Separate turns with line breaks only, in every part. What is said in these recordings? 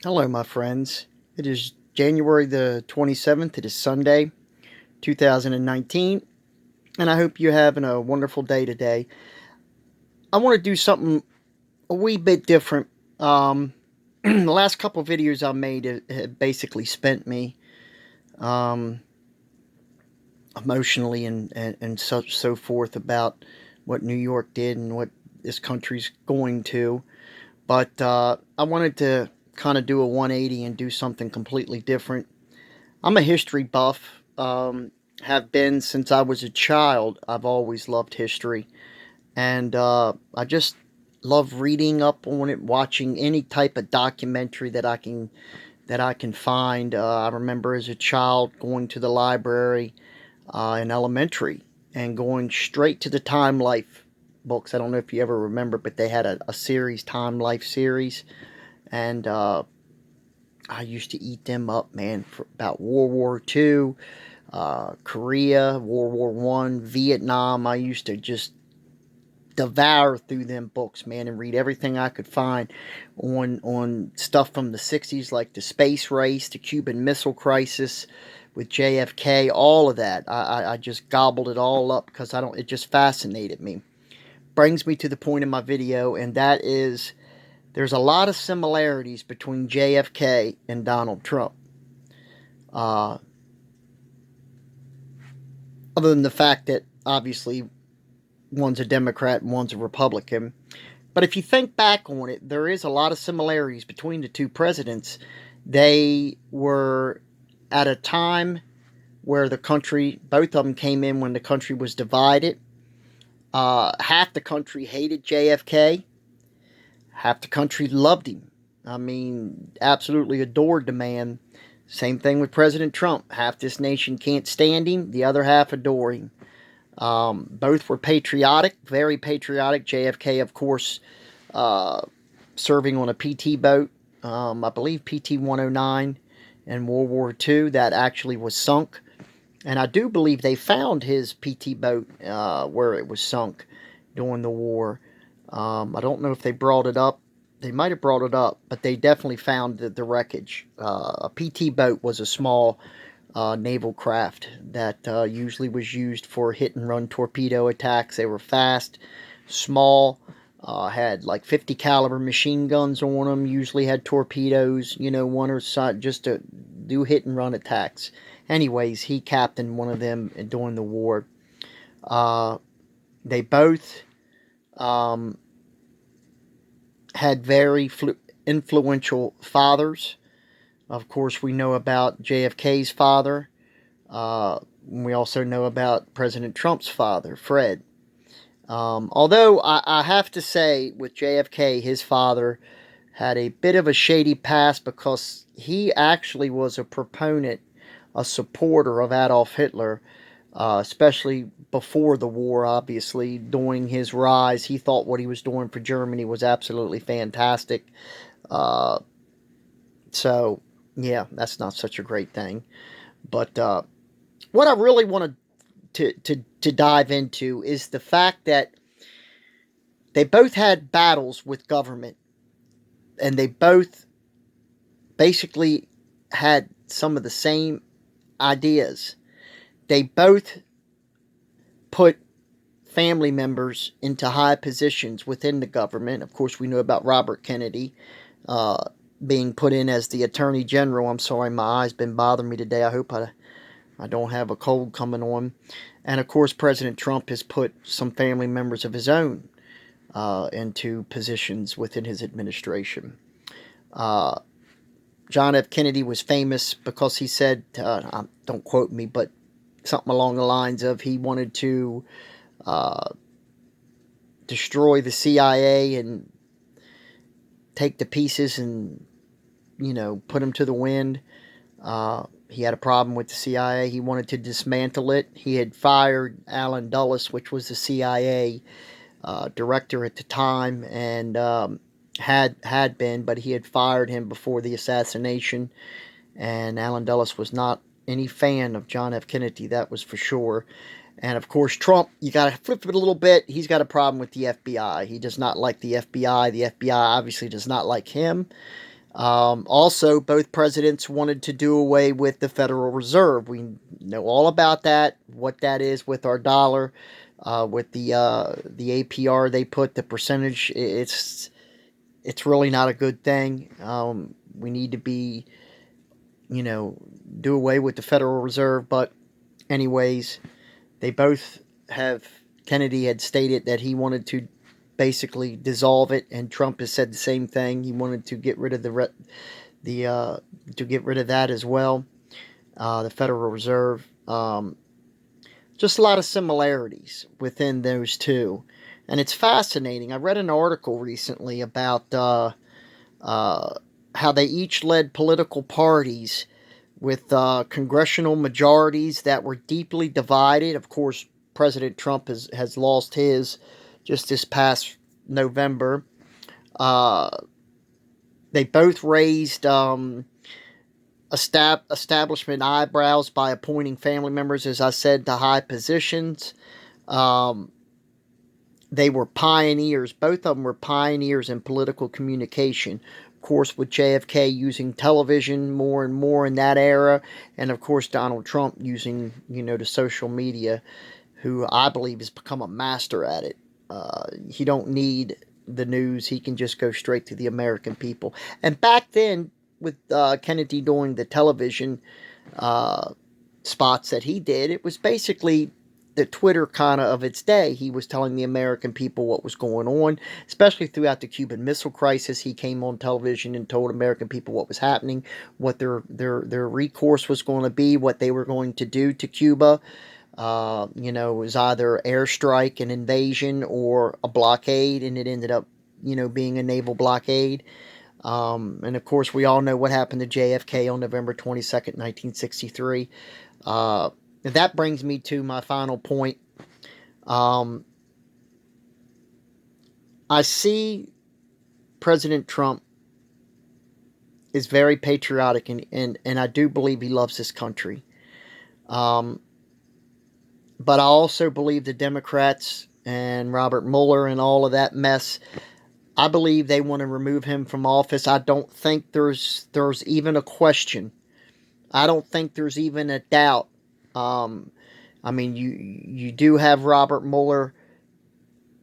Hello, my friends. It is January the 27th. It is Sunday, 2019, and I hope you're having a wonderful day today. I want to do something a wee bit different. The last couple of videos I made have basically spent me um, emotionally and so forth about what New York did and what this country's going to. But I wanted to kind of do a 180 and do something completely different. I'm a history buff. Have been since I was a child. I've always loved history, and I just love reading up on it, watching any type of documentary that I can find. I remember as a child going to the library in elementary and going straight to the Time Life books. I don't know if you ever remember, but they had a series, Time Life series, and I used to eat them up, man, for about World War II, Korea, World War One, Vietnam. I used to just devour through them books, man, and read everything I could find on stuff from the '60s, like the space race, the Cuban Missile Crisis with JFK, all of that. I just gobbled it all up because I don't. It just fascinated me. Brings me to the point in my video, and that is there's a lot of similarities between JFK and Donald Trump. Uh, Other than the fact that obviously one's a Democrat and one's a Republican. But if you think back on it, there is a lot of similarities between the two presidents. They were at a time where the country, both of them came in when the country was divided. Half the country hated JFK, half the country loved him. I mean, absolutely adored the man. Same thing with President Trump. Half this nation can't stand him, the other half adore him. Both were patriotic, very patriotic. JFK, of course, uh, serving on a PT boat, I believe PT 109 in World War II, that actually was sunk. And I do believe they found his PT boat where it was sunk during the war. I don't know if they brought it up. They might have brought it up, but they definitely found the wreckage. A PT boat was a small naval craft that usually was used for hit and run torpedo attacks. They were fast, small, had like 50 caliber machine guns on them. Usually had torpedoes, one or side just to do hit and run attacks. Anyways, he captained one of them during the war. Uh, they both um, had very influential fathers. Of course, we know about JFK's father. We also know about President Trump's father, Fred. Although I have to say, with JFK, his father had a bit of a shady past because he actually was a proponent, a supporter of Adolf Hitler, especially before the war, obviously. During his rise, he thought what he was doing for Germany was absolutely fantastic. Uh, so, yeah, that's not such a great thing. But what I really want to dive into is the fact that they both had battles with government, and they both basically had some of the same ideas. They both put family members into high positions within the government. Of course, we know about Robert Kennedy being put in as the Attorney General. I'm sorry, my eye's been bothering me today. I hope I don't have a cold coming on. And of course, President Trump has put some family members of his own into positions within his administration. Uh, John F. Kennedy was famous because he said, don't quote me, but something along the lines of he wanted to uh, destroy the CIA and take the pieces and, put them to the wind. He had a problem with the CIA. He wanted to dismantle it. He had fired Alan Dulles, which was the CIA director at the time, and had been, but he had fired him before the assassination. And Alan Dulles was not any fan of John F. Kennedy, that was for sure. And of course, Trump, you got to flip it a little bit. He's got a problem with the FBI. He does not like the FBI. The FBI obviously does not like him. Also, both presidents wanted to do away with the Federal Reserve. We know all about that, what that is with our dollar, with the APR they put, the percentage. It's really not a good thing. We need to be, you know, do away with the Federal Reserve. But anyways, they both have. Kennedy had stated that he wanted to basically dissolve it, and Trump has said the same thing. He wanted to get rid of to get rid of that as well, the Federal Reserve. Just a lot of similarities within those two, and it's fascinating. I read an article recently about how they each led political parties with congressional majorities that were deeply divided. Of course, President Trump has lost his just this past November. Uh, they both raised establishment eyebrows by appointing family members, as I said, to high positions. Um, they were pioneers. Both of them were pioneers in political communication. Of course, with JFK using television more and more in that era, and of course Donald Trump using the social media, who I believe has become a master at it. He don't need the news; he can just go straight to the American people. And back then, with Kennedy doing the television uh, spots that he did, it was basically the Twitter kind of its day. He was telling the American people what was going on, especially throughout the Cuban Missile Crisis. He came on television and told American people what was happening, what their recourse was going to be, what they were going to do to Cuba. It was either airstrike, an invasion, or a blockade, and it ended up, being a naval blockade. And of course, we all know what happened to JFK on November 22nd, 1963. That brings me to my final point. Um, I see President Trump is very patriotic, and I do believe he loves this country. Um, but I also believe the Democrats and Robert Mueller and all of that mess, I believe they want to remove him from office. I don't think there's even a question. I don't think there's even a doubt. Um, I mean, you do have Robert Mueller.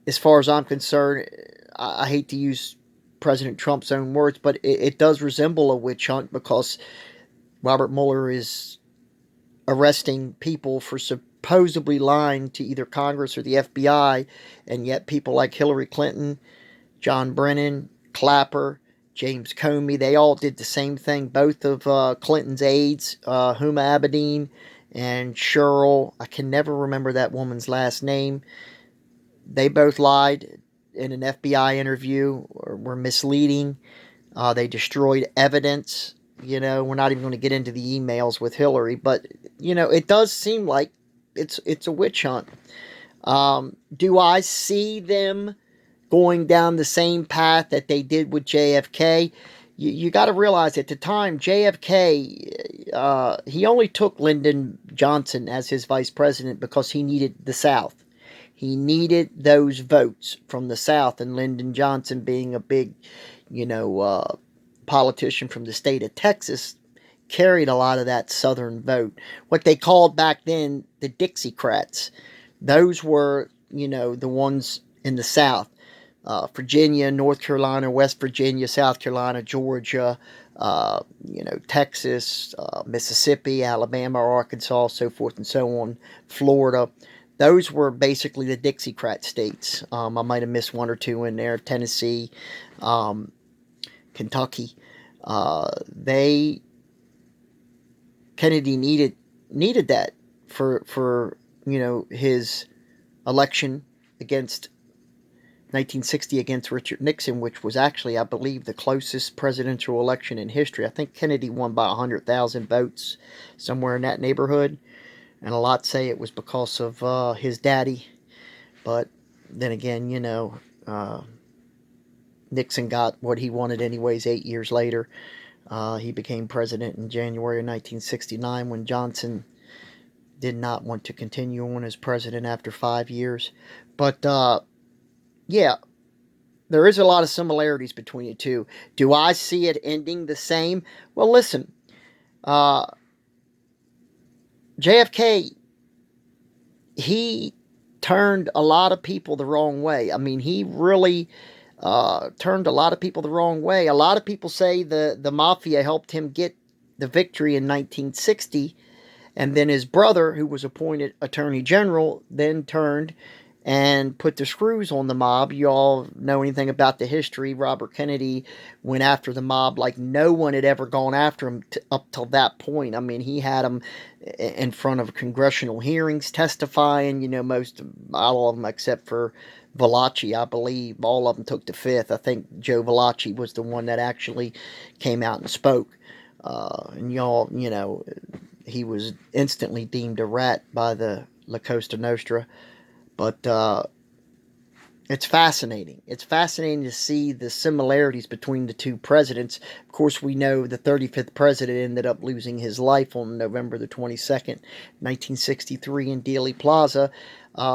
As far as I'm concerned, I hate to use President Trump's own words, but it does resemble a witch hunt, because Robert Mueller is arresting people for supposedly lying to either Congress or the FBI, and yet people like Hillary Clinton, John Brennan, Clapper, James Comey, they all did the same thing. Both of Clinton's aides, Huma Abedin and Cheryl, I can never remember that woman's last name. They both lied in an FBI interview, or were misleading. They destroyed evidence. We're not even going to get into the emails with Hillary, but it does seem like it's a witch hunt. Do I see them going down the same path that they did with JFK? You got to realize at the time, JFK, he only took Lyndon Johnson as his vice president because he needed the South. He needed those votes from the South, and Lyndon Johnson, being a big, politician from the state of Texas, carried a lot of that Southern vote. What they called back then the Dixiecrats. Those were, the ones in the South. Virginia, North Carolina, West Virginia, South Carolina, Georgia, Texas, Mississippi, Alabama, Arkansas, so forth and so on, Florida. Those were basically the Dixiecrat states. I might have missed one or two in there. Tennessee, Kentucky. They Kennedy needed that for his election against 1960 against Richard Nixon, which was actually, I believe, the closest presidential election in history. I think Kennedy won by 100,000 votes, somewhere in that neighborhood. And a lot say it was because of his daddy. But then again, Nixon got what he wanted anyways 8 years later. He became president in January of 1969, when Johnson did not want to continue on as president after 5 years. But, yeah, there is a lot of similarities between the two. Do I see it ending the same? Well, listen, uh, JFK, he turned a lot of people the wrong way. I mean, he really turned a lot of people the wrong way. A lot of people say the mafia helped him get the victory in 1960, and then his brother, who was appointed attorney general, then turned and put the screws on the mob. You all know anything about the history. Robert Kennedy went after the mob like no one had ever gone after him up till that point. I mean, he had them in front of congressional hearings testifying, all of them except for Valachi, I believe. All of them took the fifth. I think Joe Valachi was the one that actually came out and spoke. And y'all, he was instantly deemed a rat by the La Costa Nostra. But it's fascinating. It's fascinating to see the similarities between the two presidents. Of course, we know the 35th president ended up losing his life on November the 22nd, 1963 in Dealey Plaza.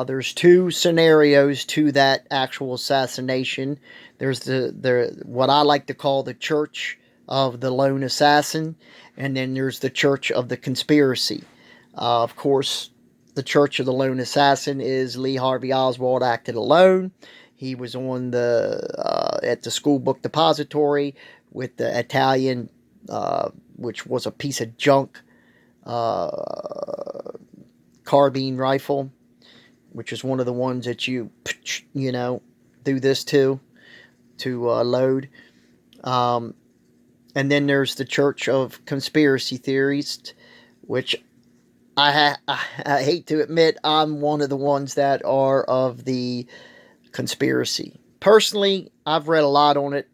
There's two scenarios to that actual assassination. There's the what I like to call the Church of the Lone Assassin, and then there's the Church of the Conspiracy. Of course, the Church of the Lone Assassin is Lee Harvey Oswald acted alone. He was on at the school book depository with the Italian, which was a piece of junk, carbine rifle, which is one of the ones that you do this to load. And then there's the Church of Conspiracy Theorists, which I hate to admit I'm one of the ones that are of the conspiracy. Personally, I've read a lot on it.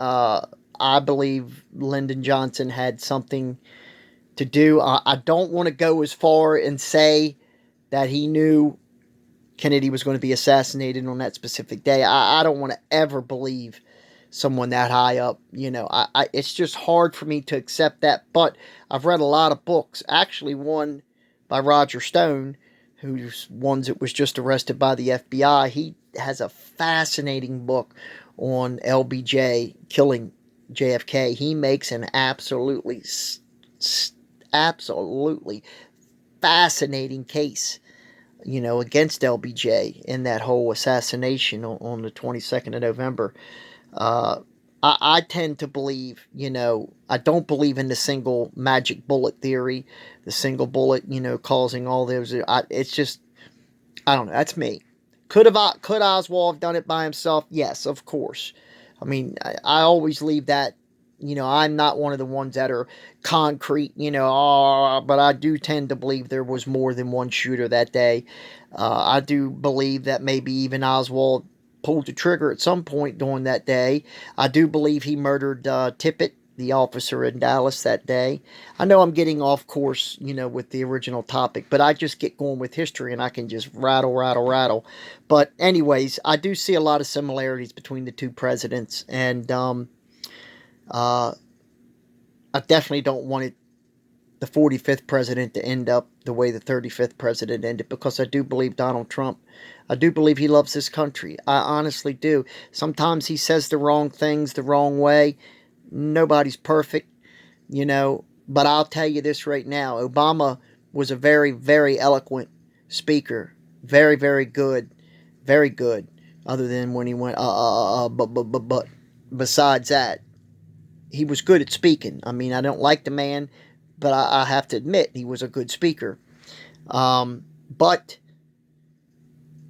I believe Lyndon Johnson had something to do. I don't want to go as far and say that he knew Kennedy was going to be assassinated on that specific day. I don't want to ever believe someone that high up. It's just hard for me to accept that. But I've read a lot of books. Actually, one by Roger Stone, who's one that was just arrested by the FBI. He has a fascinating book on LBJ killing JFK. He makes an absolutely fascinating case, against LBJ in that whole assassination on the 22nd of November. I tend to believe, I don't believe in the single magic bullet theory, the single bullet, causing all those. It's just, I don't know. That's me. Could Oswald have done it by himself? Yes, of course. I mean, I always leave that. I'm not one of the ones that are concrete, but I do tend to believe there was more than one shooter that day. I do believe that maybe even Oswald pulled the trigger at some point during that day. I do believe he murdered Tippit, the officer in Dallas that day. I know I'm getting off course, with the original topic, but I just get going with history and I can just rattle. But anyways, I do see a lot of similarities between the two presidents, and I definitely don't want the 45th president to end up the way the 35th president ended, because I do believe Donald Trump, I do believe he loves this country. I honestly do. Sometimes he says the wrong things the wrong way. Nobody's perfect, but I'll tell you this right now. Obama was a very, very eloquent speaker. Very, very good. Very good. Other than when he went, but. Besides that, he was good at speaking. I mean, I don't like the man, but I have to admit he was a good speaker. But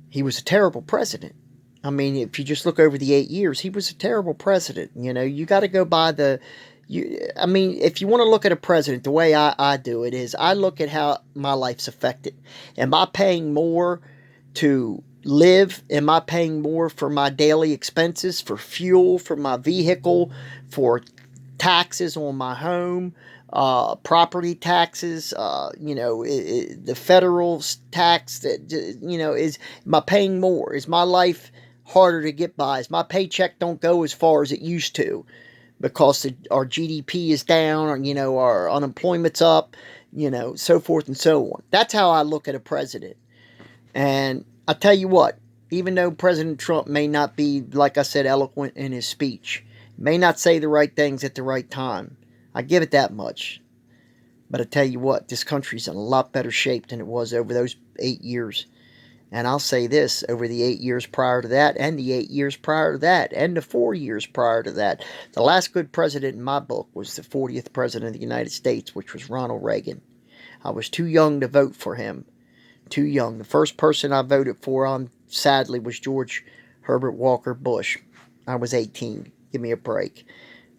he was a terrible president. I mean, if you just look over the 8 years, he was a terrible president. You got to go by if you want to look at a president, the way I do it is I look at how my life's affected. Am I paying more to live? Am I paying more for my daily expenses, for fuel, for my vehicle, for taxes on my home, property taxes, the federal tax that, am I paying more? Is my life harder to get by? Is my paycheck don't go as far as it used to because our GDP is down, or, our unemployment's up, so forth and so on. That's how I look at a president. And I tell you what, Even though President Trump may not be, like I said, eloquent in his speech, may not say the right things at the right time. I give it that much. But I tell you what, this country's in a lot better shape than it was over those 8 years. And I'll say this, over the 8 years prior to that, and the 8 years prior to that, and the 4 years prior to that, the last good president in my book was the 40th president of the United States, which was Ronald Reagan. I was too young to vote for him. Too young. The first person I voted for, sadly, was George Herbert Walker Bush. I was 18. Give me a break.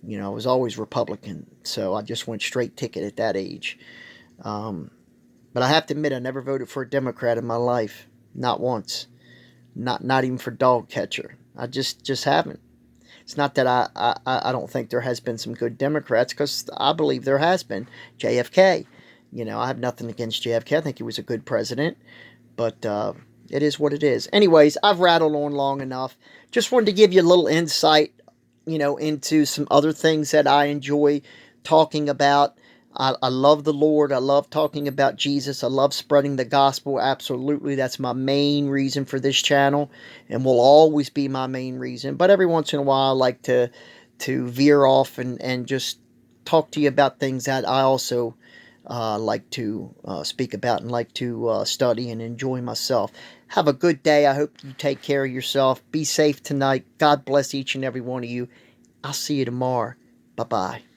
You know, I was always Republican, so I just went straight ticket at that age. But I have to admit, I never voted for a Democrat in my life. Not once. Not even for dog catcher. I just haven't. It's not that I don't think there has been some good Democrats, because I believe there has been. JFK. You know, I have nothing against JFK. I think he was a good president. But it is what it is. Anyways, I've rattled on long enough. Just wanted to give you a little insight, you know, into some other things that I enjoy talking about. I love the Lord. I love talking about Jesus. I love spreading the gospel. Absolutely. That's my main reason for this channel, and will always be my main reason. But every once in a while, I like to veer off and just talk to you about things that I also like to speak about and like to study and enjoy myself. Have a good day. I hope you take care of yourself. Be safe tonight. God bless each and every one of you. I'll see you tomorrow. Bye-bye.